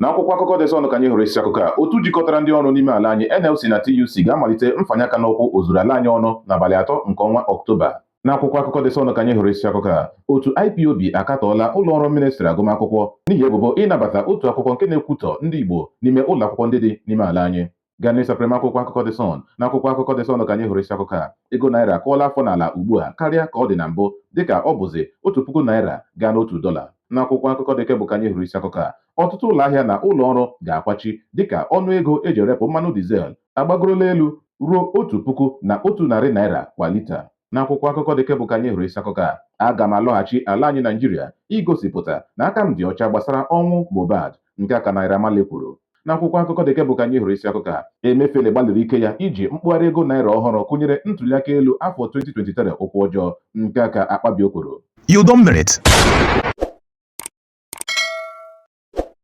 N'akwụkwọ akụkọ dị Sun ka anyị hụrụ isi akụkọ a, otu jikọtara ndị ọrụ n'ime ala anyị NLC na TUC ga-amalite mfanye aka n'ụkwụ ozuru ala anyị ọnụ n'abalị 3 nke ọnwa Ọktoba. N'akwụkwọ akụkọ dị Sun ka anyị hụrụ isi akụkọ a, otu IPOB akatọọla ụlọọrụ ministrị agụmakwụkwọ n'ihi ebubo ịnabata otu akwụkwọ nke na-ekwutọ ndị Igbo n'ime ụlọ akwụkwọ ndị dị n'ime ala anyị. Gaa n'ịsapụrụ akwụkwọ akụkọ dị Sun. N'akwụkwọ akụkọ dị Sun ka anyị hụrụ isi akụkọ a, ego naira akụọla afọ n'ala ugbu a karịa ka ọ dị na mbụ dịka ọ bụzi $1,000 naira gaa n'otu dọla. N'akwụkwọ akụkọ dị Kebụl ka anyị hụrụ isi akụkọ a, ọtụtụ ụlọ ahịa na ụlọ ọrụ ga-akwachi dịka ọnụ ego eji erepụ mmanụ dizel agbagorola elu ruo $1,100 naira kwa lita. N'akwụkwọ akụkọ dị Kebụl ka anyị hụrụ isi akụkọ a, aga m alọghachi ala anyị Naijiria igosipụta na aka m dị ọcha gbasara ọnwụ Mohbad, nke aka Naira Marley kwuru. N'akwụkwọ akụkọ dị Kebụl ka anyị hụrụ isi akụkọ a, Emefiele gbalịrị ike ya iji mkpụgharị ego naira ọhụrụ kụnyere ntuliaka elu afọ 2023 ụkwụ ọjọọ, nke aka Akpabio kwuru. You don't mean it.